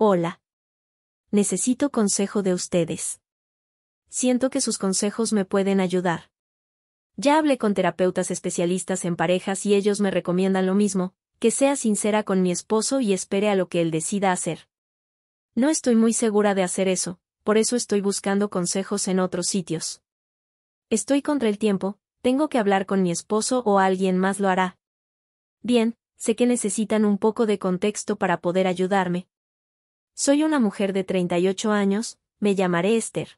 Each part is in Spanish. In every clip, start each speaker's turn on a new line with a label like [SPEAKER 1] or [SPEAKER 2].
[SPEAKER 1] Hola. Necesito consejo de ustedes. Siento que sus consejos me pueden ayudar. Ya hablé con terapeutas especialistas en parejas y ellos me recomiendan lo mismo, que sea sincera con mi esposo y espere a lo que él decida hacer. No estoy muy segura de hacer eso, por eso estoy buscando consejos en otros sitios. Estoy contra el tiempo, tengo que hablar con mi esposo o alguien más lo hará. Bien, sé que necesitan un poco de contexto para poder ayudarme. Soy una mujer de 38 años, me llamaré Esther.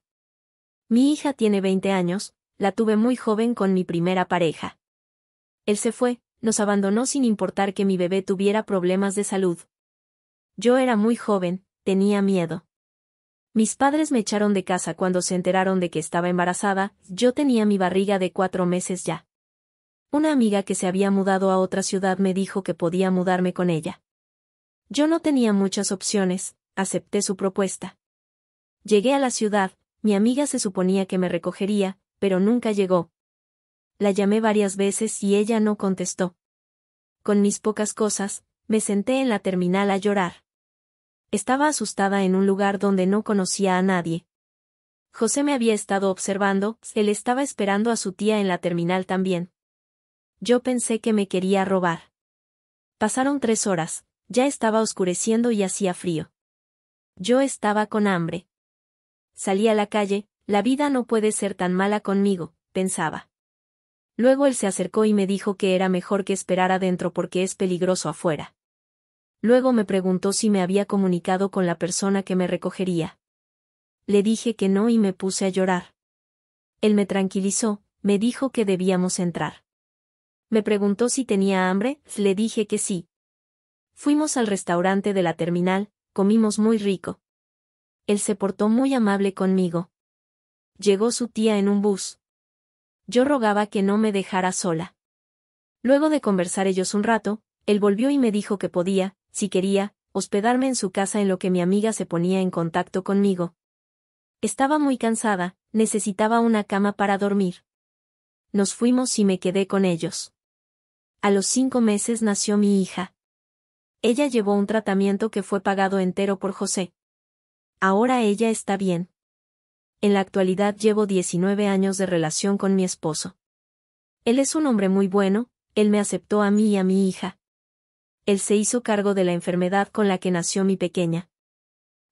[SPEAKER 1] Mi hija tiene 20 años, la tuve muy joven con mi primera pareja. Él se fue, nos abandonó sin importar que mi bebé tuviera problemas de salud. Yo era muy joven, tenía miedo. Mis padres me echaron de casa cuando se enteraron de que estaba embarazada, yo tenía mi barriga de 4 meses ya. Una amiga que se había mudado a otra ciudad me dijo que podía mudarme con ella. Yo no tenía muchas opciones, acepté su propuesta. Llegué a la ciudad, mi amiga se suponía que me recogería, pero nunca llegó. La llamé varias veces y ella no contestó. Con mis pocas cosas, me senté en la terminal a llorar. Estaba asustada en un lugar donde no conocía a nadie. José me había estado observando, él estaba esperando a su tía en la terminal también. Yo pensé que me quería robar. Pasaron 3 horas, ya estaba oscureciendo y hacía frío. Yo estaba con hambre. Salí a la calle, la vida no puede ser tan mala conmigo, pensaba. Luego él se acercó y me dijo que era mejor que esperara dentro porque es peligroso afuera. Luego me preguntó si me había comunicado con la persona que me recogería. Le dije que no y me puse a llorar. Él me tranquilizó, me dijo que debíamos entrar. Me preguntó si tenía hambre, le dije que sí. Fuimos al restaurante de la terminal, comimos muy rico. Él se portó muy amable conmigo. Llegó su tía en un bus. Yo rogaba que no me dejara sola. Luego de conversar ellos un rato, él volvió y me dijo que podía, si quería, hospedarme en su casa en lo que mi amiga se ponía en contacto conmigo. Estaba muy cansada, necesitaba una cama para dormir. Nos fuimos y me quedé con ellos. A los 5 meses nació mi hija. Ella llevó un tratamiento que fue pagado entero por José. Ahora ella está bien. En la actualidad llevo 19 años de relación con mi esposo. Él es un hombre muy bueno, él me aceptó a mí y a mi hija. Él se hizo cargo de la enfermedad con la que nació mi pequeña.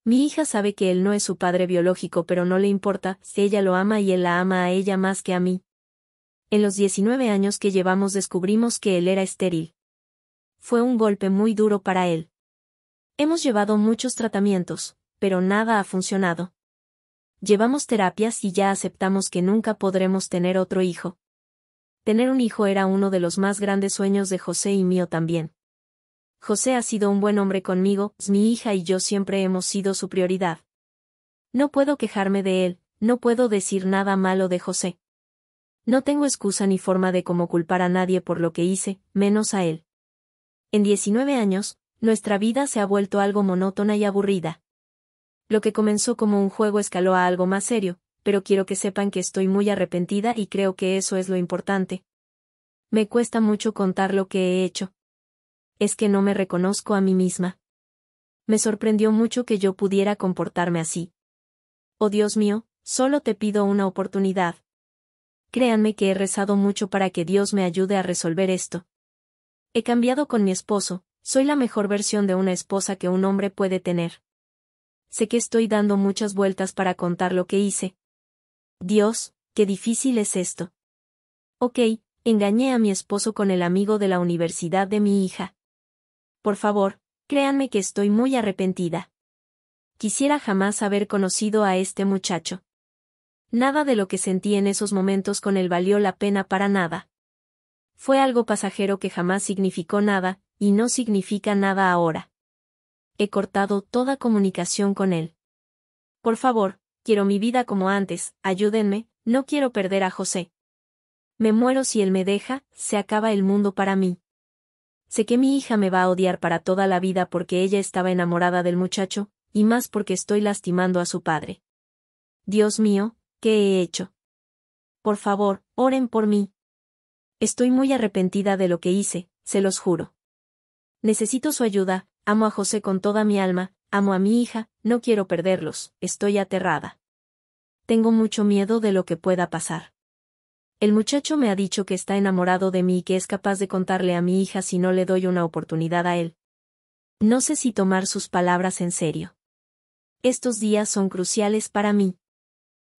[SPEAKER 1] Mi hija sabe que él no es su padre biológico, pero no le importa, ella lo ama y él la ama a ella más que a mí. En los 19 años que llevamos descubrimos que él era estéril. Fue un golpe muy duro para él. Hemos llevado muchos tratamientos, pero nada ha funcionado. Llevamos terapias y ya aceptamos que nunca podremos tener otro hijo. Tener un hijo era uno de los más grandes sueños de José y mío también. José ha sido un buen hombre conmigo, mi hija y yo siempre hemos sido su prioridad. No puedo quejarme de él, no puedo decir nada malo de José. No tengo excusa ni forma de cómo culpar a nadie por lo que hice, menos a él. En 19 años, nuestra vida se ha vuelto algo monótona y aburrida. Lo que comenzó como un juego escaló a algo más serio, pero quiero que sepan que estoy muy arrepentida y creo que eso es lo importante. Me cuesta mucho contar lo que he hecho. Es que no me reconozco a mí misma. Me sorprendió mucho que yo pudiera comportarme así. Oh Dios mío, solo te pido una oportunidad. Créanme que he rezado mucho para que Dios me ayude a resolver esto. He cambiado con mi esposo, soy la mejor versión de una esposa que un hombre puede tener. Sé que estoy dando muchas vueltas para contar lo que hice. Dios, qué difícil es esto. Ok, engañé a mi esposo con el amigo de la universidad de mi hija. Por favor, créanme que estoy muy arrepentida. Quisiera jamás haber conocido a este muchacho. Nada de lo que sentí en esos momentos con él valió la pena para nada. Fue algo pasajero que jamás significó nada, y no significa nada ahora. He cortado toda comunicación con él. Por favor, quiero mi vida como antes, ayúdenme, no quiero perder a José. Me muero si él me deja, se acaba el mundo para mí. Sé que mi hija me va a odiar para toda la vida porque ella estaba enamorada del muchacho, y más porque estoy lastimando a su padre. Dios mío, ¿qué he hecho? Por favor, oren por mí. Estoy muy arrepentida de lo que hice, se los juro. Necesito su ayuda, amo a José con toda mi alma, amo a mi hija, no quiero perderlos, estoy aterrada. Tengo mucho miedo de lo que pueda pasar. El muchacho me ha dicho que está enamorado de mí y que es capaz de contarle a mi hija si no le doy una oportunidad a él. No sé si tomar sus palabras en serio. Estos días son cruciales para mí.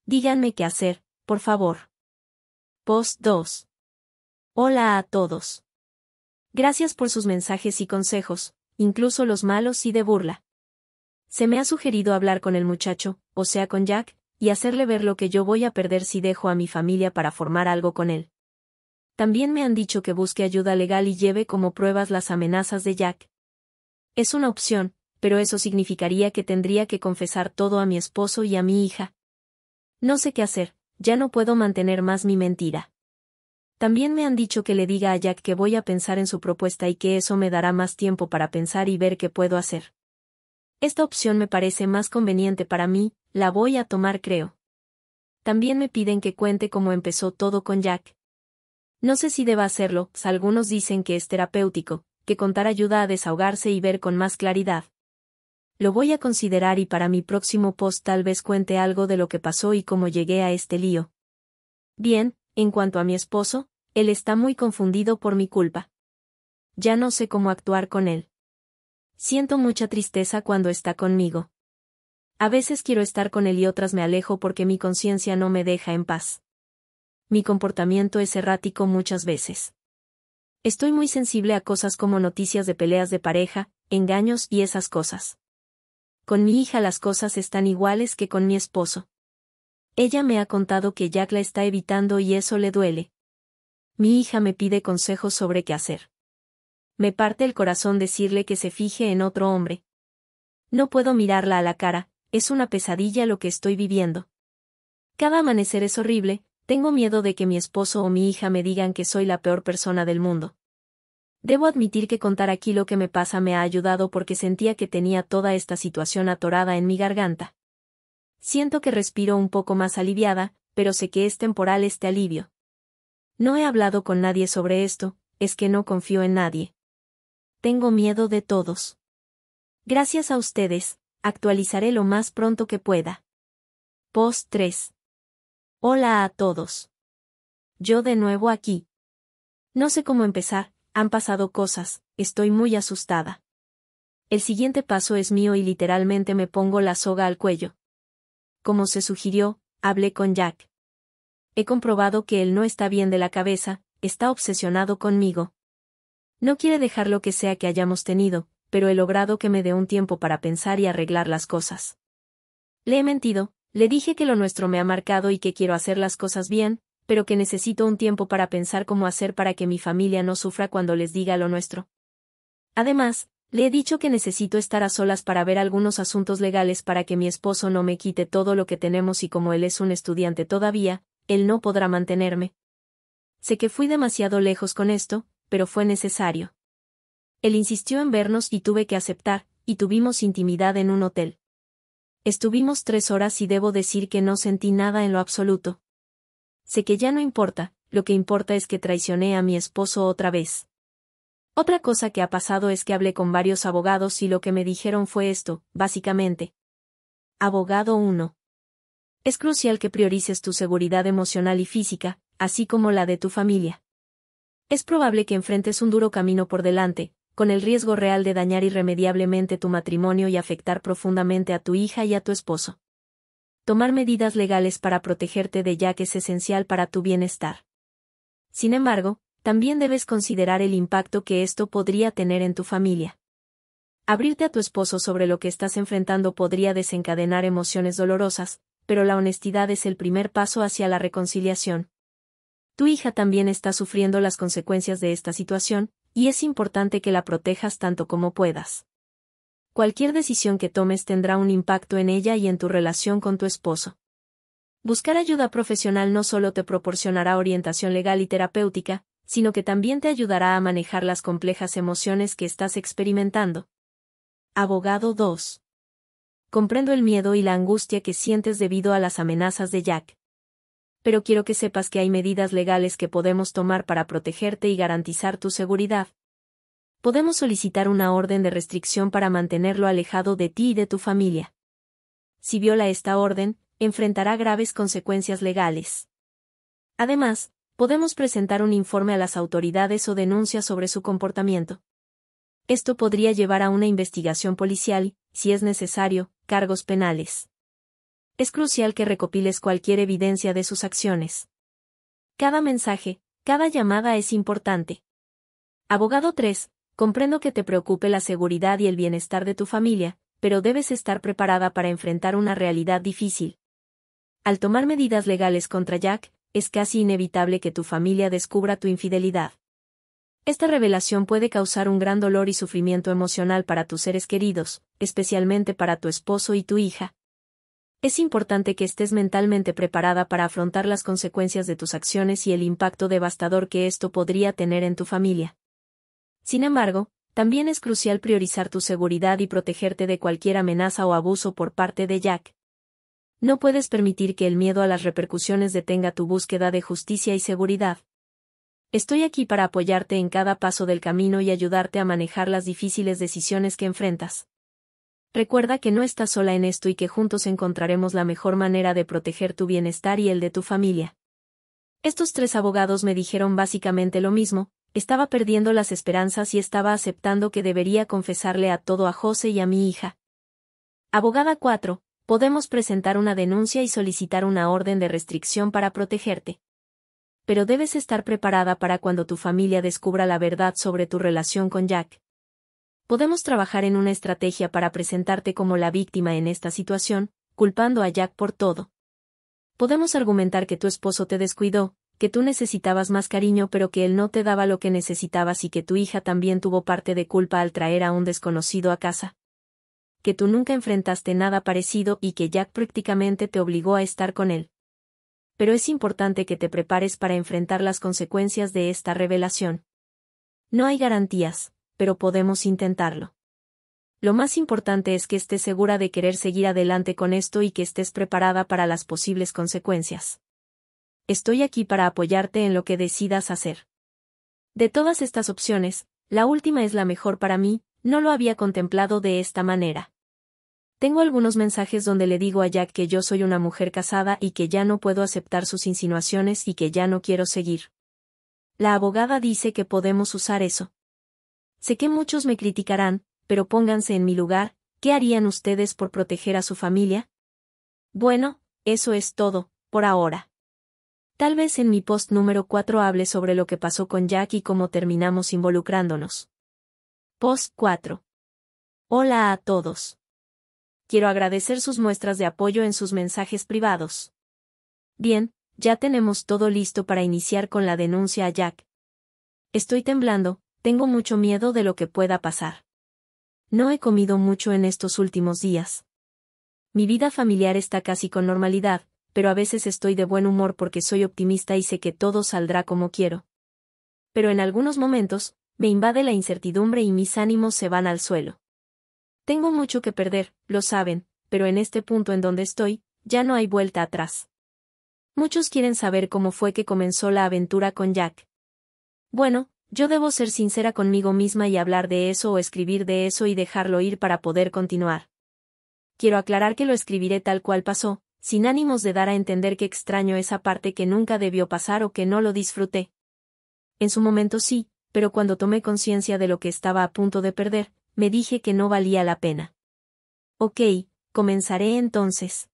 [SPEAKER 1] Díganme qué hacer, por favor. Post 2. Hola a todos. Gracias por sus mensajes y consejos, incluso los malos y de burla. Se me ha sugerido hablar con el muchacho, o sea con Jack, y hacerle ver lo que yo voy a perder si dejo a mi familia para formar algo con él. También me han dicho que busque ayuda legal y lleve como pruebas las amenazas de Jack. Es una opción, pero eso significaría que tendría que confesar todo a mi esposo y a mi hija. No sé qué hacer, ya no puedo mantener más mi mentira. También me han dicho que le diga a Jack que voy a pensar en su propuesta y que eso me dará más tiempo para pensar y ver qué puedo hacer. Esta opción me parece más conveniente para mí, la voy a tomar creo. También me piden que cuente cómo empezó todo con Jack. No sé si deba hacerlo, algunos dicen que es terapéutico, que contar ayuda a desahogarse y ver con más claridad. Lo voy a considerar y para mi próximo post tal vez cuente algo de lo que pasó y cómo llegué a este lío. Bien, en cuanto a mi esposo, él está muy confundido por mi culpa. Ya no sé cómo actuar con él. Siento mucha tristeza cuando está conmigo. A veces quiero estar con él y otras me alejo porque mi conciencia no me deja en paz. Mi comportamiento es errático muchas veces. Estoy muy sensible a cosas como noticias de peleas de pareja, engaños y esas cosas. Con mi hija las cosas están iguales que con mi esposo. Ella me ha contado que Jack la está evitando y eso le duele. Mi hija me pide consejos sobre qué hacer. Me parte el corazón decirle que se fije en otro hombre. No puedo mirarla a la cara, es una pesadilla lo que estoy viviendo. Cada amanecer es horrible, tengo miedo de que mi esposo o mi hija me digan que soy la peor persona del mundo. Debo admitir que contar aquí lo que me pasa me ha ayudado porque sentía que tenía toda esta situación atorada en mi garganta. Siento que respiro un poco más aliviada, pero sé que es temporal este alivio. No he hablado con nadie sobre esto, es que no confío en nadie. Tengo miedo de todos. Gracias a ustedes, actualizaré lo más pronto que pueda. Post 3. Hola a todos. Yo de nuevo aquí. No sé cómo empezar, han pasado cosas, estoy muy asustada. El siguiente paso es mío y literalmente me pongo la soga al cuello. Como se sugirió, hablé con Jack. He comprobado que él no está bien de la cabeza, está obsesionado conmigo. No quiere dejar lo que sea que hayamos tenido, pero he logrado que me dé un tiempo para pensar y arreglar las cosas. Le he mentido, le dije que lo nuestro me ha marcado y que quiero hacer las cosas bien, pero que necesito un tiempo para pensar cómo hacer para que mi familia no sufra cuando les diga lo nuestro. Además, le he dicho que necesito estar a solas para ver algunos asuntos legales para que mi esposo no me quite todo lo que tenemos y como él es un estudiante todavía, él no podrá mantenerme. Sé que fui demasiado lejos con esto, pero fue necesario. Él insistió en vernos y tuve que aceptar, y tuvimos intimidad en un hotel. Estuvimos 3 horas y debo decir que no sentí nada en lo absoluto. Sé que ya no importa, lo que importa es que traicioné a mi esposo otra vez. Otra cosa que ha pasado es que hablé con varios abogados y lo que me dijeron fue esto, básicamente. Abogado 1. Es crucial que priorices tu seguridad emocional y física, así como la de tu familia. Es probable que enfrentes un duro camino por delante, con el riesgo real de dañar irremediablemente tu matrimonio y afectar profundamente a tu hija y a tu esposo. Tomar medidas legales para protegerte de Jack es esencial para tu bienestar. Sin embargo, también debes considerar el impacto que esto podría tener en tu familia. Abrirte a tu esposo sobre lo que estás enfrentando podría desencadenar emociones dolorosas, pero la honestidad es el primer paso hacia la reconciliación. Tu hija también está sufriendo las consecuencias de esta situación, y es importante que la protejas tanto como puedas. Cualquier decisión que tomes tendrá un impacto en ella y en tu relación con tu esposo. Buscar ayuda profesional no solo te proporcionará orientación legal y terapéutica, sino que también te ayudará a manejar las complejas emociones que estás experimentando. Abogado 2. Comprendo el miedo y la angustia que sientes debido a las amenazas de Jack. Pero quiero que sepas que hay medidas legales que podemos tomar para protegerte y garantizar tu seguridad. podemos solicitar una orden de restricción para mantenerlo alejado de ti y de tu familia. Si viola esta orden, enfrentará graves consecuencias legales. Además, podemos presentar un informe a las autoridades o denuncia sobre su comportamiento. Esto podría llevar a una investigación policial y, si es necesario, cargos penales. Es crucial que recopiles cualquier evidencia de sus acciones. Cada mensaje, cada llamada es importante. Abogado 3. Comprendo que te preocupe la seguridad y el bienestar de tu familia, pero debes estar preparada para enfrentar una realidad difícil. Al tomar medidas legales contra Jack, es casi inevitable que tu familia descubra tu infidelidad. Esta revelación puede causar un gran dolor y sufrimiento emocional para tus seres queridos, especialmente para tu esposo y tu hija. Es importante que estés mentalmente preparada para afrontar las consecuencias de tus acciones y el impacto devastador que esto podría tener en tu familia. Sin embargo, también es crucial priorizar tu seguridad y protegerte de cualquier amenaza o abuso por parte de Jack. No puedes permitir que el miedo a las repercusiones detenga tu búsqueda de justicia y seguridad. Estoy aquí para apoyarte en cada paso del camino y ayudarte a manejar las difíciles decisiones que enfrentas. Recuerda que no estás sola en esto y que juntos encontraremos la mejor manera de proteger tu bienestar y el de tu familia. Estos 3 abogados me dijeron básicamente lo mismo, estaba perdiendo las esperanzas y estaba aceptando que debería confesarle a todo a José y a mi hija. Abogada 4. Podemos presentar una denuncia y solicitar una orden de restricción para protegerte. Pero debes estar preparada para cuando tu familia descubra la verdad sobre tu relación con Jack. Podemos trabajar en una estrategia para presentarte como la víctima en esta situación, culpando a Jack por todo. Podemos argumentar que tu esposo te descuidó, que tú necesitabas más cariño pero que él no te daba lo que necesitabas y que tu hija también tuvo parte de culpa al traer a un desconocido a casa. Que tú nunca enfrentaste nada parecido y que Jack prácticamente te obligó a estar con él. Pero es importante que te prepares para enfrentar las consecuencias de esta revelación. No hay garantías, pero podemos intentarlo. Lo más importante es que estés segura de querer seguir adelante con esto y que estés preparada para las posibles consecuencias. Estoy aquí para apoyarte en lo que decidas hacer. De todas estas opciones, la última es la mejor para mí, no lo había contemplado de esta manera. Tengo algunos mensajes donde le digo a Jack que yo soy una mujer casada y que ya no puedo aceptar sus insinuaciones y que ya no quiero seguir. La abogada dice que podemos usar eso. Sé que muchos me criticarán, pero pónganse en mi lugar, ¿qué harían ustedes por proteger a su familia? Bueno, eso es todo, por ahora. Tal vez en mi post número 4 hable sobre lo que pasó con Jack y cómo terminamos involucrándonos. Post 4. Hola a todos. Quiero agradecer sus muestras de apoyo en sus mensajes privados. Bien, ya tenemos todo listo para iniciar con la denuncia a Jack. Estoy temblando, tengo mucho miedo de lo que pueda pasar. No he comido mucho en estos últimos días. Mi vida familiar está casi con normalidad, pero a veces estoy de buen humor porque soy optimista y sé que todo saldrá como quiero. Pero en algunos momentos, me invade la incertidumbre y mis ánimos se van al suelo. Tengo mucho que perder, lo saben, pero en este punto en donde estoy, ya no hay vuelta atrás. Muchos quieren saber cómo fue que comenzó la aventura con Jack. Bueno, yo debo ser sincera conmigo misma y hablar de eso o escribir de eso y dejarlo ir para poder continuar. Quiero aclarar que lo escribiré tal cual pasó, sin ánimos de dar a entender que extraño esa parte que nunca debió pasar o que no lo disfruté. En su momento sí, pero cuando tomé conciencia de lo que estaba a punto de perder, me dije que no valía la pena. Ok, comenzaré entonces.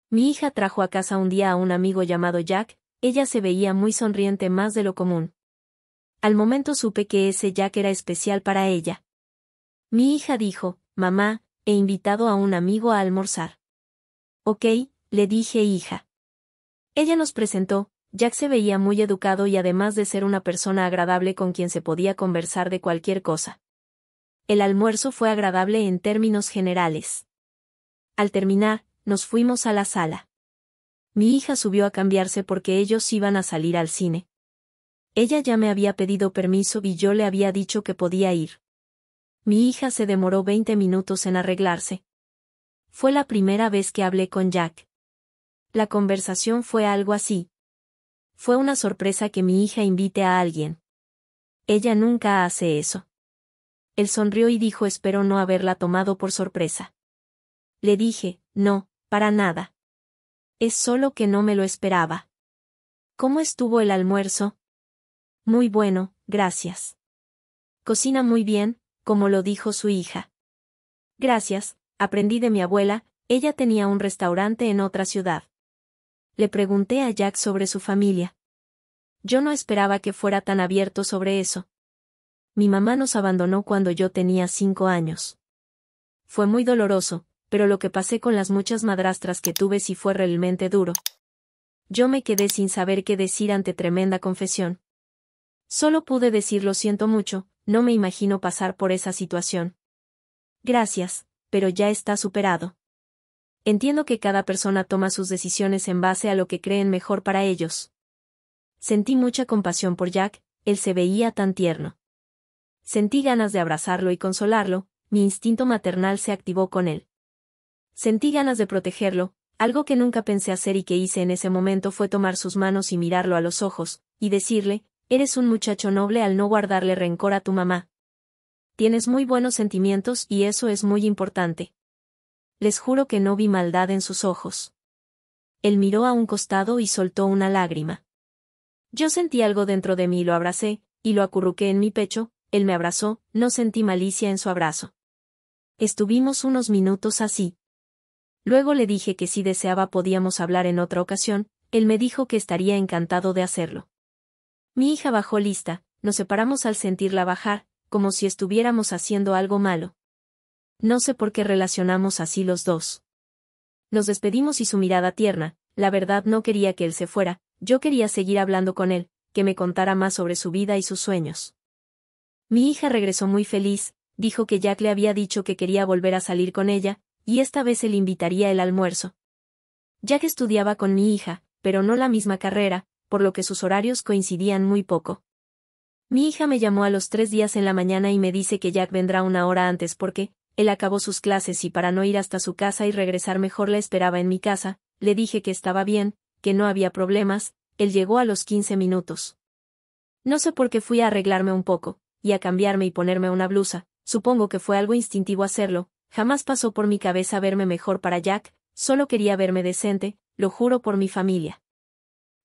[SPEAKER 1] Mi hija trajo a casa un día a un amigo llamado Jack, ella se veía muy sonriente más de lo común. Al momento supe que ese Jack era especial para ella. Mi hija dijo, mamá, he invitado a un amigo a almorzar. Ok, le dije hija. Ella nos presentó, Jack se veía muy educado y además de ser una persona agradable con quien se podía conversar de cualquier cosa. El almuerzo fue agradable en términos generales. Al terminar, nos fuimos a la sala. Mi hija subió a cambiarse porque ellos iban a salir al cine. Ella ya me había pedido permiso y yo le había dicho que podía ir. Mi hija se demoró 20 minutos en arreglarse. Fue la primera vez que hablé con Jack. La conversación fue algo así. Fue una sorpresa que mi hija invite a alguien. Ella nunca hace eso. Él sonrió y dijo: espero no haberla tomado por sorpresa. Le dije: no, para nada. Es solo que no me lo esperaba. ¿Cómo estuvo el almuerzo? Muy bueno, gracias. Cocina muy bien, como lo dijo su hija. Gracias, aprendí de mi abuela, ella tenía un restaurante en otra ciudad. Le pregunté a Jack sobre su familia. Yo no esperaba que fuera tan abierto sobre eso. Mi mamá nos abandonó cuando yo tenía 5 años. Fue muy doloroso, pero lo que pasé con las muchas madrastras que tuve sí fue realmente duro. Yo me quedé sin saber qué decir ante tremenda confesión. Solo pude decir: lo siento mucho, no me imagino pasar por esa situación. Gracias, pero ya está superado. Entiendo que cada persona toma sus decisiones en base a lo que creen mejor para ellos. Sentí mucha compasión por Jack, él se veía tan tierno. Sentí ganas de abrazarlo y consolarlo, mi instinto maternal se activó con él. Sentí ganas de protegerlo, algo que nunca pensé hacer y que hice en ese momento fue tomar sus manos y mirarlo a los ojos, y decirle: eres un muchacho noble al no guardarle rencor a tu mamá. Tienes muy buenos sentimientos y eso es muy importante. Les juro que no vi maldad en sus ojos. Él miró a un costado y soltó una lágrima. Yo sentí algo dentro de mí y lo abracé, y lo acurruqué en mi pecho, él me abrazó, no sentí malicia en su abrazo. Estuvimos unos minutos así. Luego le dije que si deseaba podíamos hablar en otra ocasión, él me dijo que estaría encantado de hacerlo. Mi hija bajó lista, nos separamos al sentirla bajar, como si estuviéramos haciendo algo malo. No sé por qué relacionamos así los dos. Nos despedimos y su mirada tierna, la verdad no quería que él se fuera, yo quería seguir hablando con él, que me contara más sobre su vida y sus sueños. Mi hija regresó muy feliz, dijo que Jack le había dicho que quería volver a salir con ella, y esta vez él invitaría el almuerzo. Jack estudiaba con mi hija, pero no la misma carrera, por lo que sus horarios coincidían muy poco. Mi hija me llamó a los 3 días en la mañana y me dice que Jack vendrá una hora antes porque él acabó sus clases y para no ir hasta su casa y regresar mejor la esperaba en mi casa. Le dije que estaba bien, que no había problemas, él llegó a los 15 minutos. No sé por qué fui a arreglarme un poco, y a cambiarme y ponerme una blusa, supongo que fue algo instintivo hacerlo, jamás pasó por mi cabeza verme mejor para Jack, solo quería verme decente, lo juro por mi familia.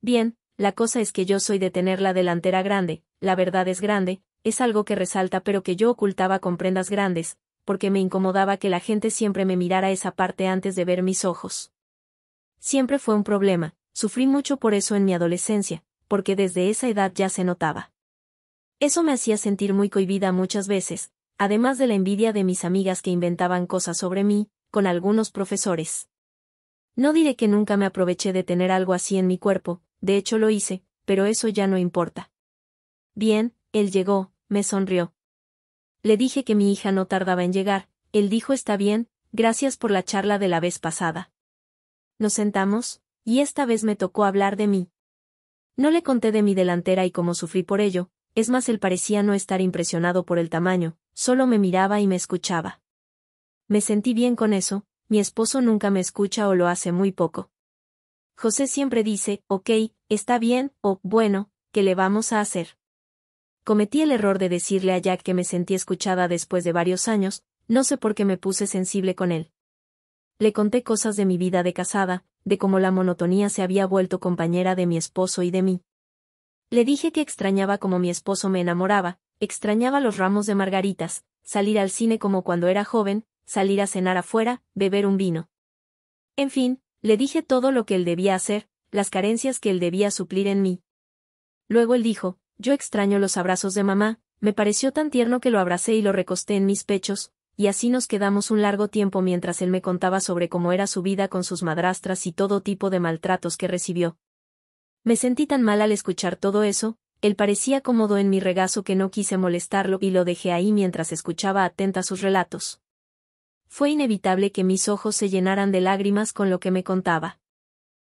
[SPEAKER 1] Bien, la cosa es que yo soy de tener la delantera grande, la verdad es grande, es algo que resalta pero que yo ocultaba con prendas grandes, porque me incomodaba que la gente siempre me mirara esa parte antes de ver mis ojos. Siempre fue un problema, sufrí mucho por eso en mi adolescencia, porque desde esa edad ya se notaba. Eso me hacía sentir muy cohibida muchas veces, además de la envidia de mis amigas que inventaban cosas sobre mí, con algunos profesores. No diré que nunca me aproveché de tener algo así en mi cuerpo, de hecho lo hice, pero eso ya no importa. Bien, él llegó, me sonrió. Le dije que mi hija no tardaba en llegar, él dijo: está bien, gracias por la charla de la vez pasada. Nos sentamos, y esta vez me tocó hablar de mí. No le conté de mi delantera y cómo sufrí por ello, es más él parecía no estar impresionado por el tamaño, solo me miraba y me escuchaba. Me sentí bien con eso, mi esposo nunca me escucha o lo hace muy poco. José siempre dice: ok, está bien, o bueno, ¿qué le vamos a hacer? Cometí el error de decirle a Jack que me sentí escuchada después de varios años, no sé por qué me puse sensible con él. Le conté cosas de mi vida de casada, de cómo la monotonía se había vuelto compañera de mi esposo y de mí. Le dije que extrañaba cómo mi esposo me enamoraba, extrañaba los ramos de margaritas, salir al cine como cuando era joven, salir a cenar afuera, beber un vino. En fin, le dije todo lo que él debía hacer, las carencias que él debía suplir en mí. Luego él dijo: yo extraño los abrazos de mamá, me pareció tan tierno que lo abracé y lo recosté en mis pechos, y así nos quedamos un largo tiempo mientras él me contaba sobre cómo era su vida con sus madrastras y todo tipo de maltratos que recibió. Me sentí tan mal al escuchar todo eso, él parecía cómodo en mi regazo que no quise molestarlo y lo dejé ahí mientras escuchaba atenta sus relatos. Fue inevitable que mis ojos se llenaran de lágrimas con lo que me contaba.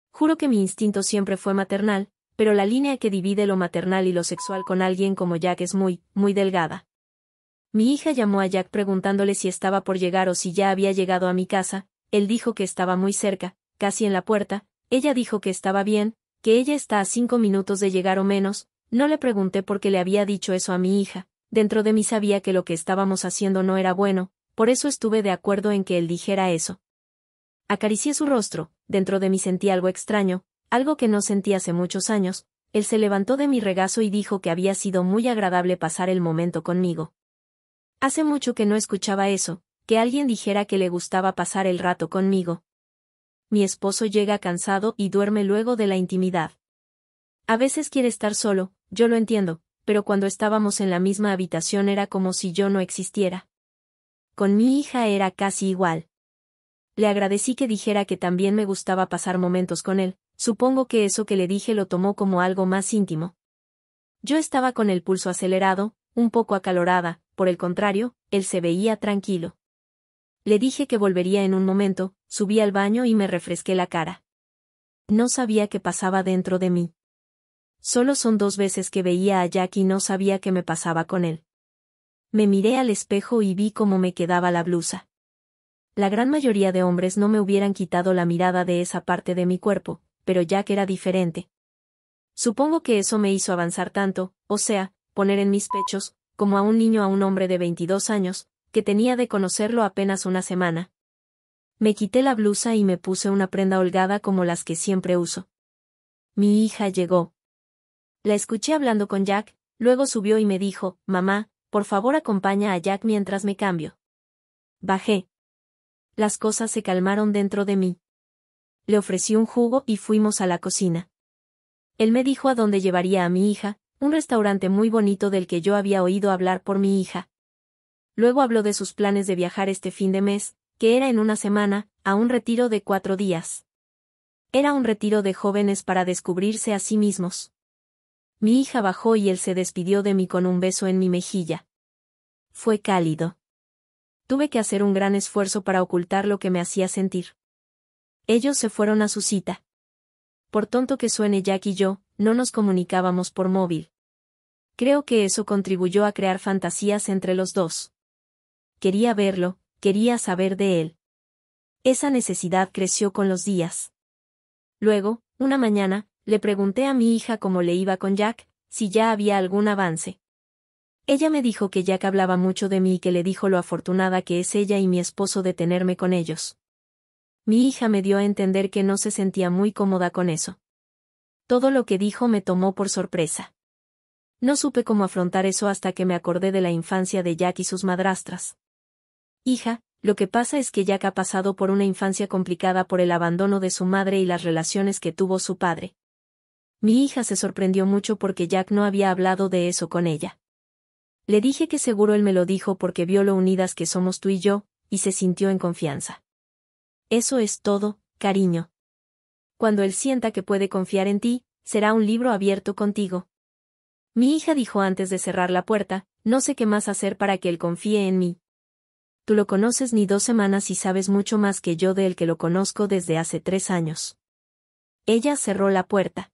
[SPEAKER 1] Juro que mi instinto siempre fue maternal, pero la línea que divide lo maternal y lo sexual con alguien como Jack es muy, muy delgada. Mi hija llamó a Jack preguntándole si estaba por llegar o si ya había llegado a mi casa, él dijo que estaba muy cerca, casi en la puerta, ella dijo que estaba bien, que ella está a 5 minutos de llegar o menos, no le pregunté por qué le había dicho eso a mi hija, dentro de mí sabía que lo que estábamos haciendo no era bueno, por eso estuve de acuerdo en que él dijera eso. Acaricié su rostro, dentro de mí sentí algo extraño, algo que no sentí hace muchos años. Él se levantó de mi regazo y dijo que había sido muy agradable pasar el momento conmigo. Hace mucho que no escuchaba eso, que alguien dijera que le gustaba pasar el rato conmigo. Mi esposo llega cansado y duerme luego de la intimidad. A veces quiere estar solo, yo lo entiendo, pero cuando estábamos en la misma habitación era como si yo no existiera. Con mi hija era casi igual. Le agradecí que dijera que también me gustaba pasar momentos con él, supongo que eso que le dije lo tomó como algo más íntimo. Yo estaba con el pulso acelerado, un poco acalorada, por el contrario, él se veía tranquilo. Le dije que volvería en un momento, subí al baño y me refresqué la cara. No sabía qué pasaba dentro de mí. Solo son 2 veces que veía a Jack y no sabía qué me pasaba con él. Me miré al espejo y vi cómo me quedaba la blusa. La gran mayoría de hombres no me hubieran quitado la mirada de esa parte de mi cuerpo, pero Jack era diferente. Supongo que eso me hizo avanzar tanto, o sea, poner en mis pechos, como a un niño a un hombre de 22 años, que tenía de conocerlo apenas una semana. Me quité la blusa y me puse una prenda holgada como las que siempre uso. Mi hija llegó. La escuché hablando con Jack, luego subió y me dijo, «Mamá, por favor acompaña a Jack mientras me cambio». Bajé. Las cosas se calmaron dentro de mí. Le ofrecí un jugo y fuimos a la cocina. Él me dijo a dónde llevaría a mi hija, un restaurante muy bonito del que yo había oído hablar por mi hija. Luego habló de sus planes de viajar este fin de mes, que era en una semana, a un retiro de 4 días. Era un retiro de jóvenes para descubrirse a sí mismos. Mi hija bajó y él se despidió de mí con un beso en mi mejilla. Fue cálido. Tuve que hacer un gran esfuerzo para ocultar lo que me hacía sentir. Ellos se fueron a su cita. Por tonto que suene, Jack y yo, no nos comunicábamos por móvil. Creo que eso contribuyó a crear fantasías entre los dos. Quería verlo, quería saber de él. Esa necesidad creció con los días. Luego, una mañana, le pregunté a mi hija cómo le iba con Jack, si ya había algún avance. Ella me dijo que Jack hablaba mucho de mí y que le dijo lo afortunada que es ella y mi esposo de tenerme con ellos. Mi hija me dio a entender que no se sentía muy cómoda con eso. Todo lo que dijo me tomó por sorpresa. No supe cómo afrontar eso hasta que me acordé de la infancia de Jack y sus madrastras. Hija, lo que pasa es que Jack ha pasado por una infancia complicada por el abandono de su madre y las relaciones que tuvo su padre. Mi hija se sorprendió mucho porque Jack no había hablado de eso con ella. Le dije que seguro él me lo dijo porque vio lo unidas que somos tú y yo, y se sintió en confianza. Eso es todo, cariño. Cuando él sienta que puede confiar en ti, será un libro abierto contigo. Mi hija dijo antes de cerrar la puerta, no sé qué más hacer para que él confíe en mí. Tú lo conoces ni 2 semanas y sabes mucho más que yo de él que lo conozco desde hace 3 años. Ella cerró la puerta.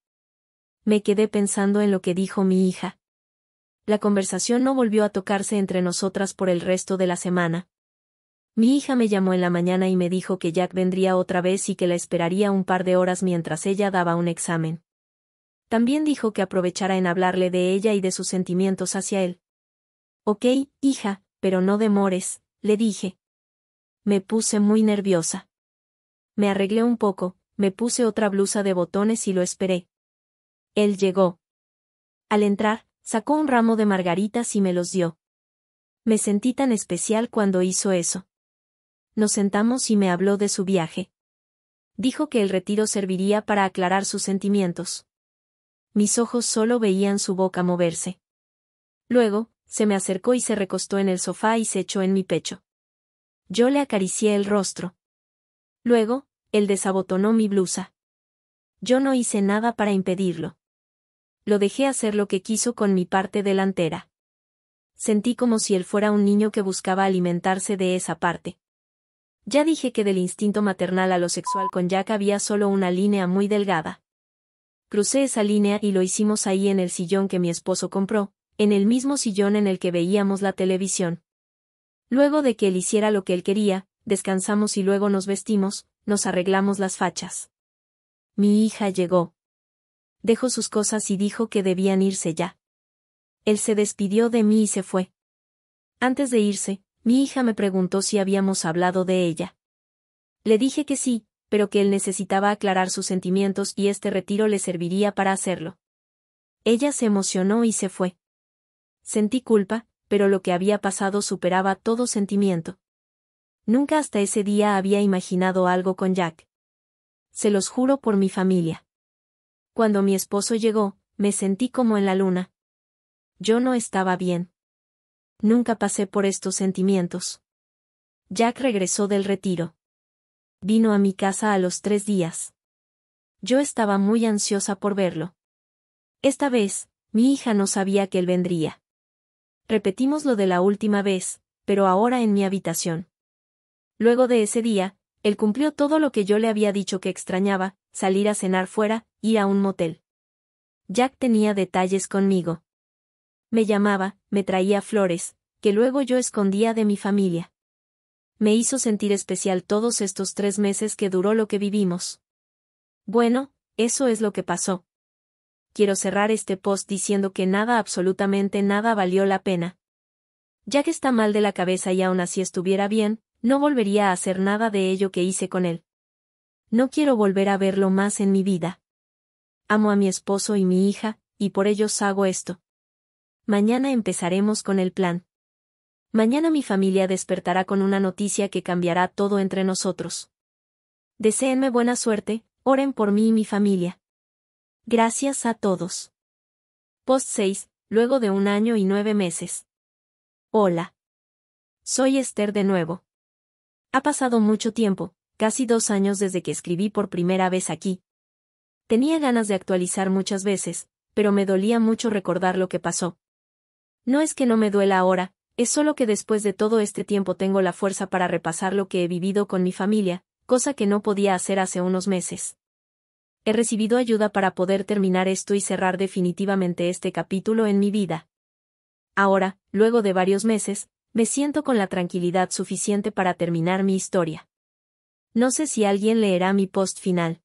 [SPEAKER 1] Me quedé pensando en lo que dijo mi hija. La conversación no volvió a tocarse entre nosotras por el resto de la semana. Mi hija me llamó en la mañana y me dijo que Jack vendría otra vez y que la esperaría un par de horas mientras ella daba un examen. También dijo que aprovechara en hablarle de ella y de sus sentimientos hacia él. Ok, hija, pero no demores, le dije. Me puse muy nerviosa. Me arreglé un poco, me puse otra blusa de botones y lo esperé. Él llegó. Al entrar, sacó un ramo de margaritas y me los dio. Me sentí tan especial cuando hizo eso. Nos sentamos y me habló de su viaje. Dijo que el retiro serviría para aclarar sus sentimientos. Mis ojos solo veían su boca moverse. Luego, se me acercó y se recostó en el sofá y se echó en mi pecho. Yo le acaricié el rostro. Luego, él desabotonó mi blusa. Yo no hice nada para impedirlo. Lo dejé hacer lo que quiso con mi parte delantera. Sentí como si él fuera un niño que buscaba alimentarse de esa parte. Ya dije que del instinto maternal a lo sexual con Jack había solo una línea muy delgada. Crucé esa línea y lo hicimos ahí en el sillón que mi esposo compró, en el mismo sillón en el que veíamos la televisión. Luego de que él hiciera lo que él quería, descansamos y luego nos vestimos, nos arreglamos las fachas. Mi hija llegó. Dejó sus cosas y dijo que debían irse ya. Él se despidió de mí y se fue. Antes de irse, mi hija me preguntó si habíamos hablado de ella. Le dije que sí, pero que él necesitaba aclarar sus sentimientos y este retiro le serviría para hacerlo. Ella se emocionó y se fue. Sentí culpa, pero lo que había pasado superaba todo sentimiento. Nunca hasta ese día había imaginado algo con Jack. Se los juro por mi familia. Cuando mi esposo llegó, me sentí como en la luna. Yo no estaba bien. Nunca pasé por estos sentimientos. Jack regresó del retiro. Vino a mi casa a los 3 días. Yo estaba muy ansiosa por verlo. Esta vez, mi hija no sabía que él vendría. Repetimos lo de la última vez, pero ahora en mi habitación. Luego de ese día, él cumplió todo lo que yo le había dicho que extrañaba, salir a cenar fuera, ir a un motel. Jack tenía detalles conmigo. Me llamaba, me traía flores, que luego yo escondía de mi familia. Me hizo sentir especial todos estos 3 meses que duró lo que vivimos. Bueno, eso es lo que pasó. Quiero cerrar este post diciendo que nada, absolutamente nada valió la pena. Jack está mal de la cabeza y aun así estuviera bien, no volvería a hacer nada de ello que hice con él. No quiero volver a verlo más en mi vida. Amo a mi esposo y mi hija, y por ellos hago esto. Mañana empezaremos con el plan. Mañana mi familia despertará con una noticia que cambiará todo entre nosotros. Deséenme buena suerte, oren por mí y mi familia. Gracias a todos. Post 6, luego de 1 año y 9 meses. Hola. Soy Esther de nuevo. Ha pasado mucho tiempo, casi 2 años desde que escribí por primera vez aquí. Tenía ganas de actualizar muchas veces, pero me dolía mucho recordar lo que pasó. No es que no me duela ahora, es solo que después de todo este tiempo tengo la fuerza para repasar lo que he vivido con mi familia, cosa que no podía hacer hace unos meses. He recibido ayuda para poder terminar esto y cerrar definitivamente este capítulo en mi vida. Ahora, luego de varios meses, me siento con la tranquilidad suficiente para terminar mi historia. No sé si alguien leerá mi post final.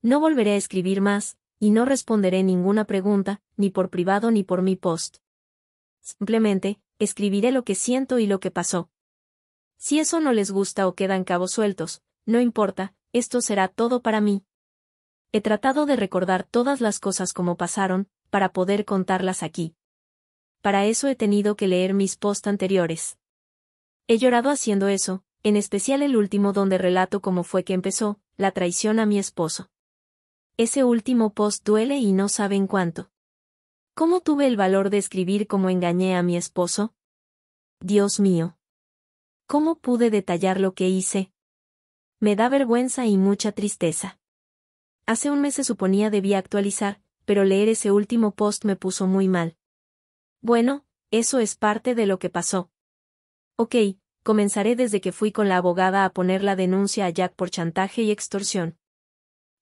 [SPEAKER 1] No volveré a escribir más, y no responderé ninguna pregunta, ni por privado ni por mi post. Simplemente, escribiré lo que siento y lo que pasó. Si eso no les gusta o quedan cabos sueltos, no importa, esto será todo para mí. He tratado de recordar todas las cosas como pasaron, para poder contarlas aquí. Para eso he tenido que leer mis posts anteriores. He llorado haciendo eso, en especial el último donde relato cómo fue que empezó, la traición a mi esposo. Ese último post duele y no saben cuánto. ¿Cómo tuve el valor de escribir cómo engañé a mi esposo? Dios mío. ¿Cómo pude detallar lo que hice? Me da vergüenza y mucha tristeza. Hace un mes se suponía debía actualizar, pero leer ese último post me puso muy mal. Bueno, eso es parte de lo que pasó. Ok, comenzaré desde que fui con la abogada a poner la denuncia a Jack por chantaje y extorsión.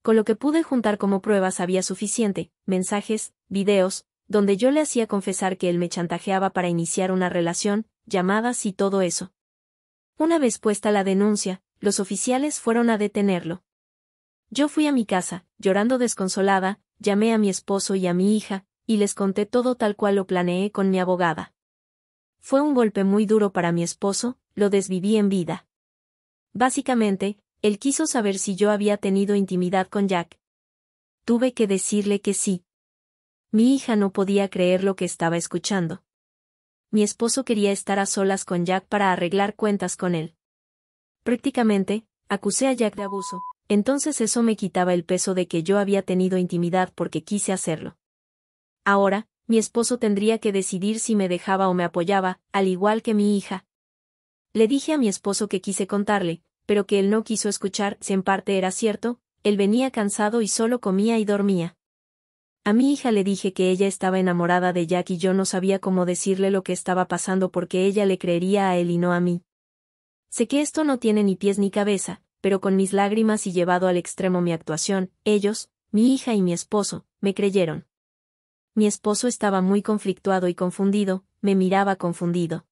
[SPEAKER 1] Con lo que pude juntar como pruebas había suficiente, mensajes, videos, donde yo le hacía confesar que él me chantajeaba para iniciar una relación, llamadas y todo eso. Una vez puesta la denuncia, los oficiales fueron a detenerlo. Yo fui a mi casa, llorando desconsolada, llamé a mi esposo y a mi hija, y les conté todo tal cual lo planeé con mi abogada. Fue un golpe muy duro para mi esposo, lo desviví en vida. Básicamente, él quiso saber si yo había tenido intimidad con Jack. Tuve que decirle que sí. Mi hija no podía creer lo que estaba escuchando. Mi esposo quería estar a solas con Jack para arreglar cuentas con él. Prácticamente, acusé a Jack de abuso, entonces eso me quitaba el peso de que yo había tenido intimidad porque quise hacerlo. Ahora, mi esposo tendría que decidir si me dejaba o me apoyaba, al igual que mi hija. Le dije a mi esposo que quise contarle, pero que él no quiso escuchar, si en parte era cierto, él venía cansado y solo comía y dormía. A mi hija le dije que ella estaba enamorada de Jack y yo no sabía cómo decirle lo que estaba pasando porque ella le creería a él y no a mí. Sé que esto no tiene ni pies ni cabeza, pero con mis lágrimas y llevado al extremo mi actuación, ellos, mi hija y mi esposo, me creyeron. Mi esposo estaba muy conflictuado y confundido, me miraba confundido.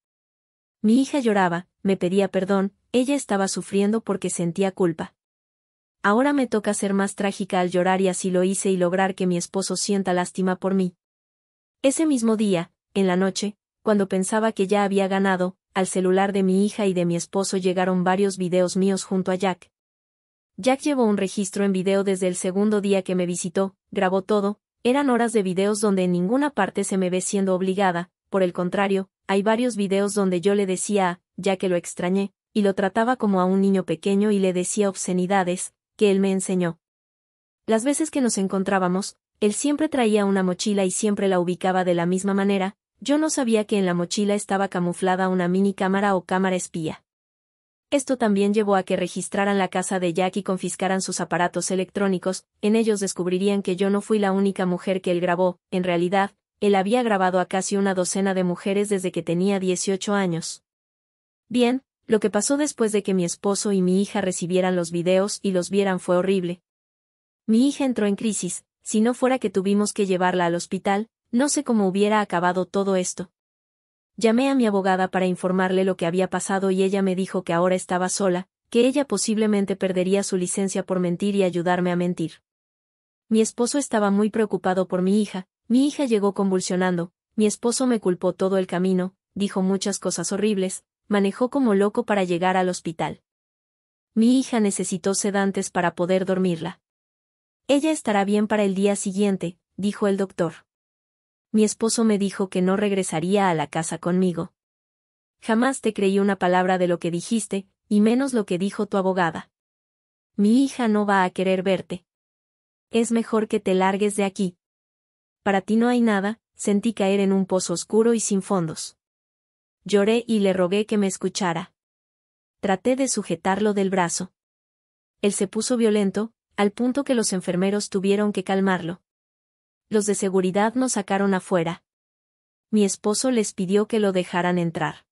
[SPEAKER 1] Mi hija lloraba, me pedía perdón, ella estaba sufriendo porque sentía culpa. Ahora me toca ser más trágica al llorar y así lo hice y lograr que mi esposo sienta lástima por mí. Ese mismo día, en la noche, cuando pensaba que ya había ganado, al celular de mi hija y de mi esposo llegaron varios videos míos junto a Jack. Jack llevó un registro en video desde el segundo día que me visitó, grabó todo, eran horas de videos donde en ninguna parte se me ve siendo obligada, por el contrario, hay varios videos donde yo le decía a Jack que lo extrañé, y lo trataba como a un niño pequeño y le decía obscenidades, que él me enseñó. Las veces que nos encontrábamos, él siempre traía una mochila y siempre la ubicaba de la misma manera, yo no sabía que en la mochila estaba camuflada una mini cámara o cámara espía. Esto también llevó a que registraran la casa de Jack y confiscaran sus aparatos electrónicos, en ellos descubrirían que yo no fui la única mujer que él grabó, en realidad, él había grabado a casi una docena de mujeres desde que tenía 18 años. Bien, lo que pasó después de que mi esposo y mi hija recibieran los videos y los vieran fue horrible. Mi hija entró en crisis, si no fuera que tuvimos que llevarla al hospital, no sé cómo hubiera acabado todo esto. Llamé a mi abogada para informarle lo que había pasado y ella me dijo que ahora estaba sola, que ella posiblemente perdería su licencia por mentir y ayudarme a mentir. Mi esposo estaba muy preocupado por mi hija llegó convulsionando, mi esposo me culpó todo el camino, dijo muchas cosas horribles, manejó como loco para llegar al hospital. Mi hija necesitó sedantes para poder dormirla. Ella estará bien para el día siguiente, dijo el doctor. Mi esposo me dijo que no regresaría a la casa conmigo. Jamás te creí una palabra de lo que dijiste, y menos lo que dijo tu abogada. Mi hija no va a querer verte. Es mejor que te largues de aquí. Para ti no hay nada, sentí caer en un pozo oscuro y sin fondos. Lloré y le rogué que me escuchara. Traté de sujetarlo del brazo. Él se puso violento, al punto que los enfermeros tuvieron que calmarlo. Los de seguridad nos sacaron afuera. Mi esposo les pidió que lo dejaran entrar.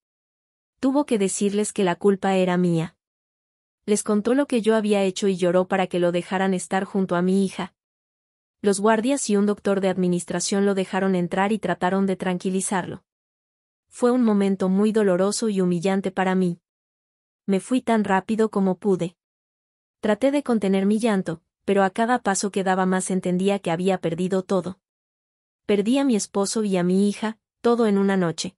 [SPEAKER 1] Tuvo que decirles que la culpa era mía. Les contó lo que yo había hecho y lloró para que lo dejaran estar junto a mi hija. Los guardias y un doctor de administración lo dejaron entrar y trataron de tranquilizarlo. Fue un momento muy doloroso y humillante para mí. Me fui tan rápido como pude. Traté de contener mi llanto, pero a cada paso que daba más entendía que había perdido todo. Perdí a mi esposo y a mi hija, todo en una noche.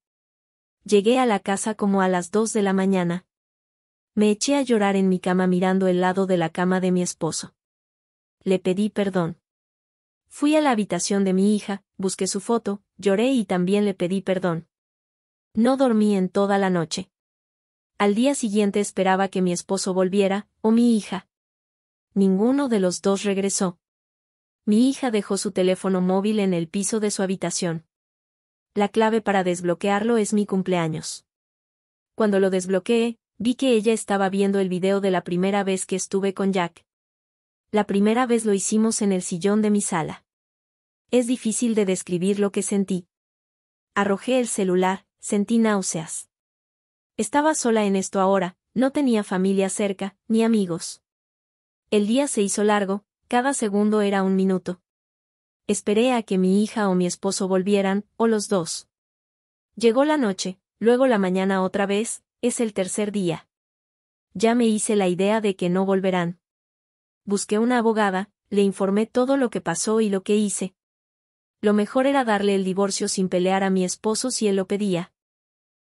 [SPEAKER 1] Llegué a la casa como a las 2 de la mañana. Me eché a llorar en mi cama mirando el lado de la cama de mi esposo. Le pedí perdón. Fui a la habitación de mi hija, busqué su foto, lloré y también le pedí perdón. No dormí en toda la noche. Al día siguiente esperaba que mi esposo volviera, o mi hija. Ninguno de los dos regresó. Mi hija dejó su teléfono móvil en el piso de su habitación. La clave para desbloquearlo es mi cumpleaños. Cuando lo desbloqueé, vi que ella estaba viendo el video de la primera vez que estuve con Jack. La primera vez lo hicimos en el sillón de mi sala. Es difícil de describir lo que sentí. Arrojé el celular, sentí náuseas. Estaba sola en esto ahora, no tenía familia cerca, ni amigos. El día se hizo largo, cada segundo era un minuto. Esperé a que mi hija o mi esposo volvieran, o los dos. Llegó la noche, luego la mañana otra vez, es el tercer día. Ya me hice la idea de que no volverán. Busqué una abogada, le informé todo lo que pasó y lo que hice. Lo mejor era darle el divorcio sin pelear a mi esposo si él lo pedía.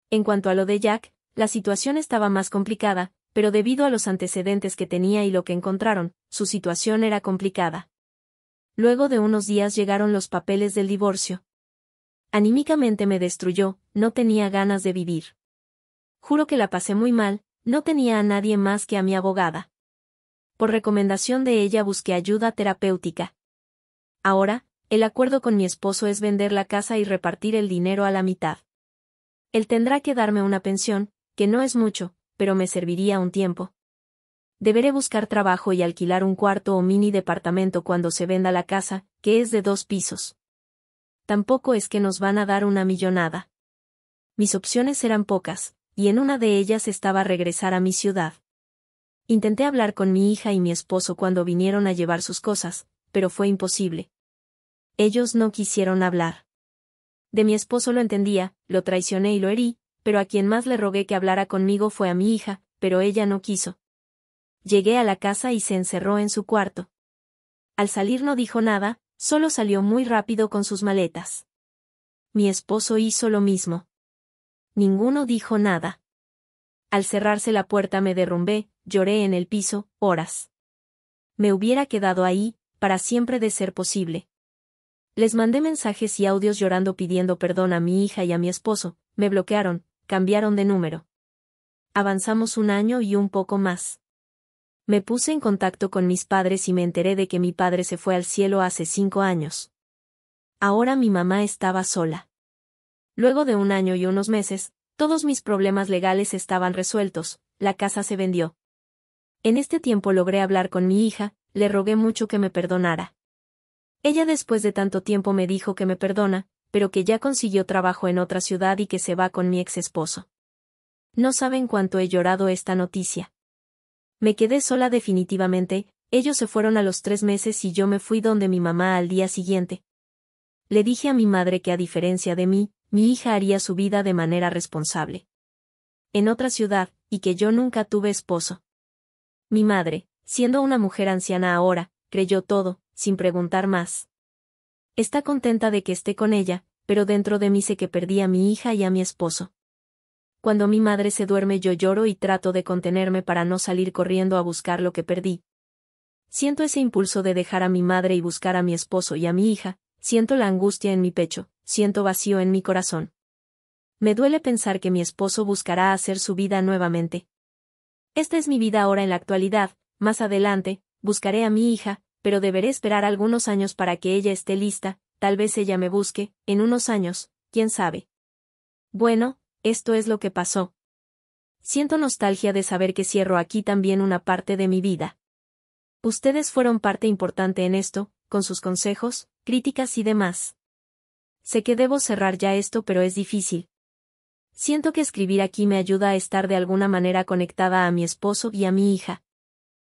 [SPEAKER 1] En cuanto a lo de Jack, la situación estaba más complicada, pero debido a los antecedentes que tenía y lo que encontraron, su situación era complicada. Luego de unos días llegaron los papeles del divorcio. Anímicamente me destruyó, no tenía ganas de vivir. Juro que la pasé muy mal, no tenía a nadie más que a mi abogada. Por recomendación de ella busqué ayuda terapéutica. Ahora, el acuerdo con mi esposo es vender la casa y repartir el dinero a la mitad. Él tendrá que darme una pensión, que no es mucho, pero me serviría un tiempo. Deberé buscar trabajo y alquilar un cuarto o mini departamento cuando se venda la casa, que es de 2 pisos. Tampoco es que nos van a dar una millonada. Mis opciones eran pocas, y en una de ellas estaba regresar a mi ciudad. Intenté hablar con mi hija y mi esposo cuando vinieron a llevar sus cosas, pero fue imposible. Ellos no quisieron hablar. De mi esposo lo entendía, lo traicioné y lo herí, pero a quien más le rogué que hablara conmigo fue a mi hija, pero ella no quiso. Llegué a la casa y se encerró en su cuarto. Al salir no dijo nada, solo salió muy rápido con sus maletas. Mi esposo hizo lo mismo. Ninguno dijo nada. Al cerrarse la puerta me derrumbé, lloré en el piso, horas. Me hubiera quedado ahí, para siempre de ser posible. Les mandé mensajes y audios llorando pidiendo perdón a mi hija y a mi esposo, me bloquearon, cambiaron de número. Avanzamos un año y un poco más. Me puse en contacto con mis padres y me enteré de que mi padre se fue al cielo hace 5 años. Ahora mi mamá estaba sola. Luego de un año y unos meses, todos mis problemas legales estaban resueltos, la casa se vendió. En este tiempo logré hablar con mi hija, le rogué mucho que me perdonara. Ella después de tanto tiempo me dijo que me perdona, pero que ya consiguió trabajo en otra ciudad y que se va con mi ex esposo. No saben cuánto he llorado esta noticia. Me quedé sola definitivamente, ellos se fueron a los 3 meses y yo me fui donde mi mamá al día siguiente. Le dije a mi madre que a diferencia de mí, mi hija haría su vida de manera responsable. En otra ciudad, y que yo nunca tuve esposo. Mi madre, siendo una mujer anciana ahora, creyó todo, sin preguntar más. Está contenta de que esté con ella, pero dentro de mí sé que perdí a mi hija y a mi esposo. Cuando mi madre se duerme yo lloro y trato de contenerme para no salir corriendo a buscar lo que perdí. Siento ese impulso de dejar a mi madre y buscar a mi esposo y a mi hija, siento la angustia en mi pecho, siento vacío en mi corazón. Me duele pensar que mi esposo buscará hacer su vida nuevamente. Esta es mi vida ahora en la actualidad, más adelante, buscaré a mi hija, pero deberé esperar algunos años para que ella esté lista, tal vez ella me busque, en unos años, quién sabe. Bueno, esto es lo que pasó. Siento nostalgia de saber que cierro aquí también una parte de mi vida. Ustedes fueron parte importante en esto, con sus consejos, críticas y demás. Sé que debo cerrar ya esto, pero es difícil. Siento que escribir aquí me ayuda a estar de alguna manera conectada a mi esposo y a mi hija.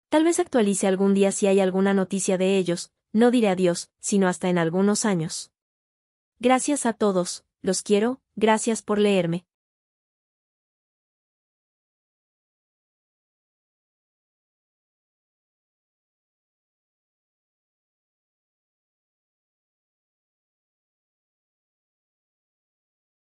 [SPEAKER 1] Tal vez actualice algún día si hay alguna noticia de ellos, no diré adiós, sino hasta en algunos años. Gracias a todos, los quiero, gracias por leerme.